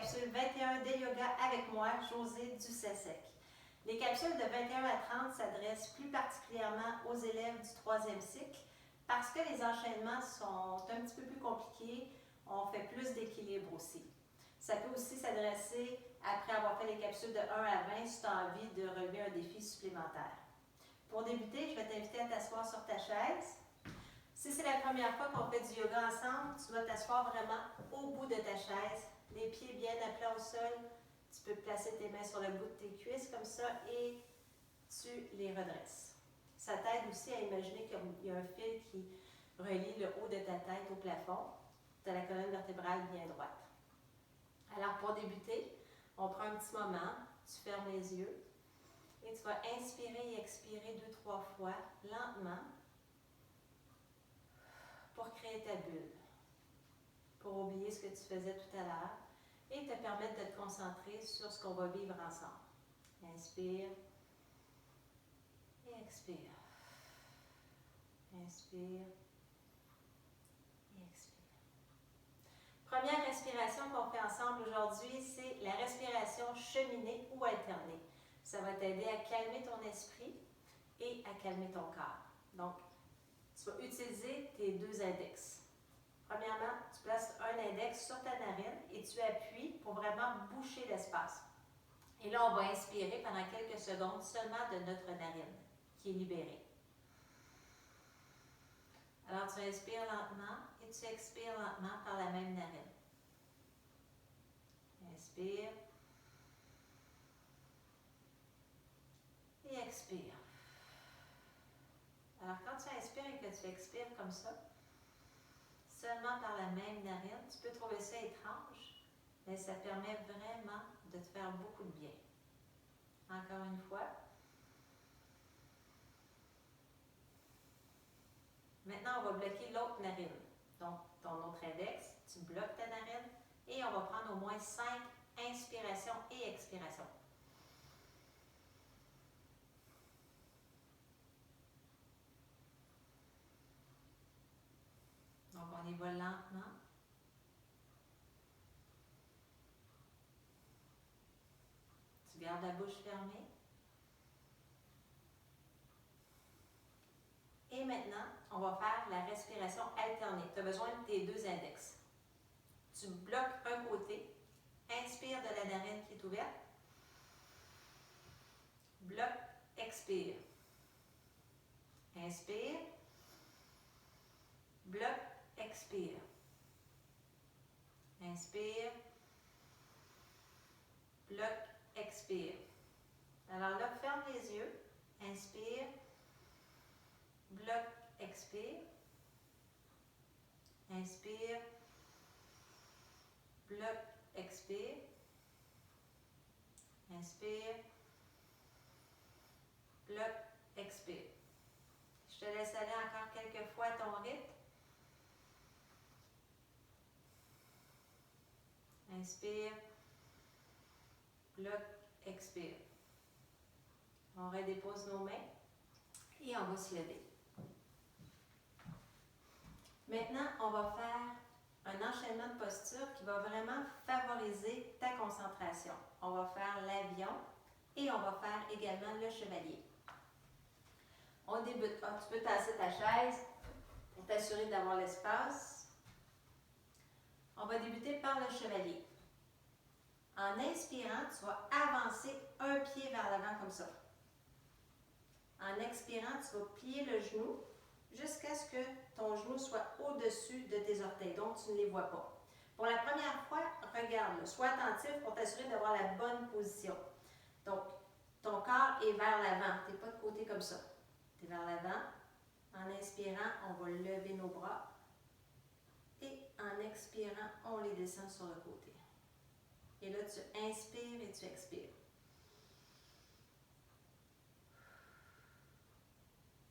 capsule 21 de yoga avec moi, Josée Ducessec. Les capsules de 21 à 30 s'adressent plus particulièrement aux élèves du 3e cycle parce que les enchaînements sont un petit peu plus compliqués, on fait plus d'équilibre aussi. Ça peut aussi s'adresser après avoir fait les capsules de 1 à 20 si tu as envie de relever un défi supplémentaire. Pour débuter, je vais t'inviter à t'asseoir sur ta chaise. Si c'est la première fois qu'on fait du yoga ensemble, tu vas t'asseoir vraiment au bout de ta chaise, les pieds bien à plat au sol. Tu peux placer tes mains sur le bout de tes cuisses comme ça et tu les redresses. Ça t'aide aussi à imaginer qu'il y a un fil qui relie le haut de ta tête au plafond. Tu as la colonne vertébrale bien droite. Alors pour débuter, on prend un petit moment, tu fermes les yeux et tu vas inspirer et expirer 2-3 fois lentement pour créer ta bulle, pour oublier ce que tu faisais tout à l'heure et te permettre de te concentrer sur ce qu'on va vivre ensemble. Inspire et expire. Inspire et expire. Première respiration qu'on fait ensemble aujourd'hui, c'est la respiration cheminée ou alternée. Ça va t'aider à calmer ton esprit et à calmer ton corps. Donc, tu vas utiliser tes 2 index. Premièrement, tu places un index sur ta narine et tu appuies pour vraiment boucher l'espace. Et là, on va inspirer pendant quelques secondes seulement de notre narine qui est libérée. Alors, tu inspires lentement et tu expires lentement par la même narine. Inspire et expire. Alors, quand tu inspires et que tu expires comme ça, seulement par la même narine, tu peux trouver ça étrange, mais ça permet vraiment de te faire beaucoup de bien. Encore une fois. Maintenant, on va bloquer l'autre narine. Donc, ton autre index, tu bloques ta narine et on va prendre au moins 5 inspirations et expirations. Donc, on y va lentement. Tu gardes la bouche fermée. Et maintenant, on va faire la respiration alternée. Tu as besoin de tes 2 index. Tu bloques un côté, inspire de la narine qui est ouverte, bloque, expire. Inspire, bloque, expire. Inspire, bloque, expire. Alors là, ferme les yeux, inspire, bloque, expire. Inspire, bloque, expire. Inspire, bloque, expire. Je te laisse aller encore quelques fois à ton rythme. Inspire, bloque, expire. On redépose nos mains et on va se lever. Maintenant, on va faire un enchaînement de postures qui va vraiment favoriser ta concentration. On va faire l'avion et on va faire également le chevalier. On débute. Tu peux tasser ta chaise pour t'assurer d'avoir l'espace. On va débuter par le chevalier. En inspirant, tu vas avancer un pied vers l'avant comme ça. En expirant, tu vas plier le genou jusqu'à ce que ton genou soit au-dessus de tes orteils, donc tu ne les vois pas. Pour la première fois, regarde-le, sois attentif pour t'assurer d'avoir la bonne position. Donc, ton corps est vers l'avant, tu n'es pas de côté comme ça. Tu es vers l'avant. En inspirant, on va lever nos bras et en expirant, on les descend sur le côté. Et là, tu inspires et tu expires.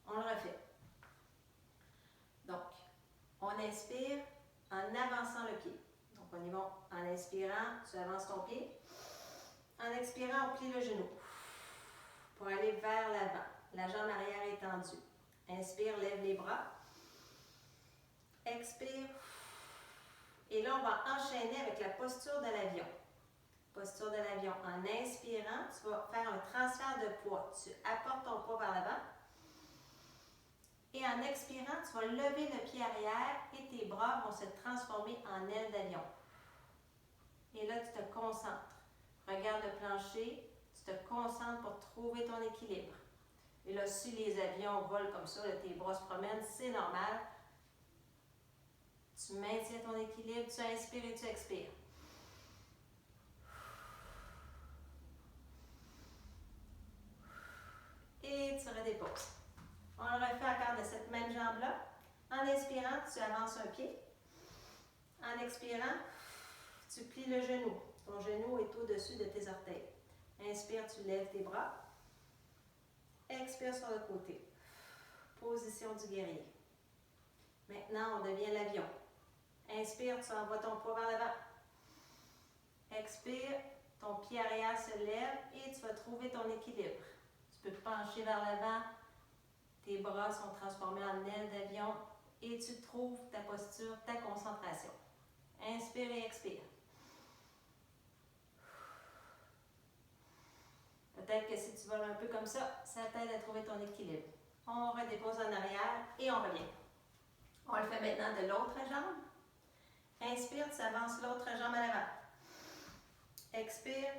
On le refait. Donc, on inspire en avançant le pied. Donc, on y va en inspirant, tu avances ton pied. En expirant, on plie le genou pour aller vers l'avant. La jambe arrière est tendue. Inspire, lève les bras. Expire. Et là, on va enchaîner avec la posture de l'avion. Posture de l'avion. En inspirant, tu vas faire un transfert de poids. Tu apportes ton poids vers l'avant. Et en expirant, tu vas lever le pied arrière et tes bras vont se transformer en aile d'avion. Et là, tu te concentres. Regarde le plancher, tu te concentres pour trouver ton équilibre. Et là, si les avions volent comme ça, là, tes bras se promènent, c'est normal. Tu maintiens ton équilibre, tu inspires et tu expires. Et tu redéposes. On le refait encore de cette même jambe-là. En inspirant, tu avances un pied. En expirant, tu plies le genou. Ton genou est au-dessus de tes orteils. Inspire, tu lèves tes bras. Expire sur le côté. Position du guerrier. Maintenant, on devient l'avion. Inspire, tu envoies ton poids vers l'avant. Expire, ton pied arrière se lève et tu vas trouver ton équilibre. Tu peux te pencher vers l'avant. Tes bras sont transformés en aile d'avion et tu trouves ta posture, ta concentration. Inspire et expire. Peut-être que si tu voles un peu comme ça, ça t'aide à trouver ton équilibre. On redépose en arrière et on revient. On le fait maintenant de l'autre jambe. Inspire, tu avances l'autre jambe à l'avant. Expire,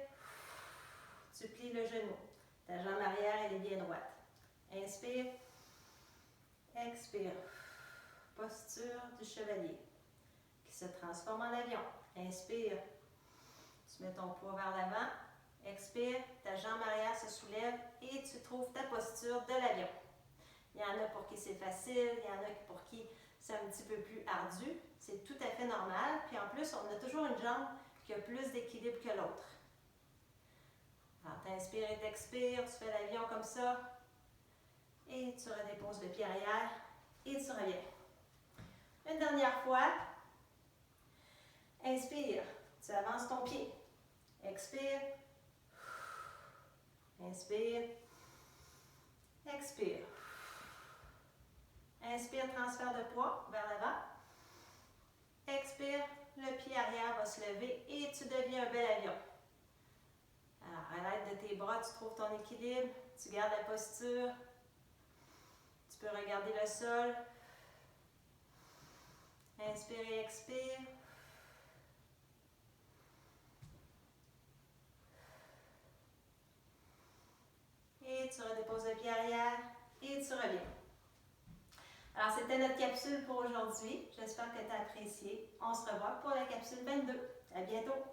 tu plies le genou. Ta jambe arrière, elle est bien droite. Inspire, expire. Posture du chevalier qui se transforme en avion. Inspire, tu mets ton poids vers l'avant. Expire, ta jambe arrière se soulève et tu trouves ta posture de l'avion. Il y en a pour qui c'est facile, il y en a pour qui c'est un petit peu plus ardu. C'est tout à fait normal. Puis en plus, on a toujours une jambe qui a plus d'équilibre que l'autre. Alors, t'inspires et t'expires, tu fais l'avion comme ça. Et tu redéposes le pied arrière et tu reviens. Une dernière fois. Inspire, tu avances ton pied. Expire. Inspire. Expire. Inspire, transfert de poids vers l'avant. Expire, le pied arrière va se lever et tu deviens un bel avion. Alors, à l'aide de tes bras, tu trouves ton équilibre, tu gardes la posture. Tu peux regarder le sol. Inspire et expire. Et tu redéposes le pied arrière et tu reviens. Alors, c'était notre capsule pour aujourd'hui. J'espère que tu as apprécié. On se revoit pour la capsule 22. À bientôt!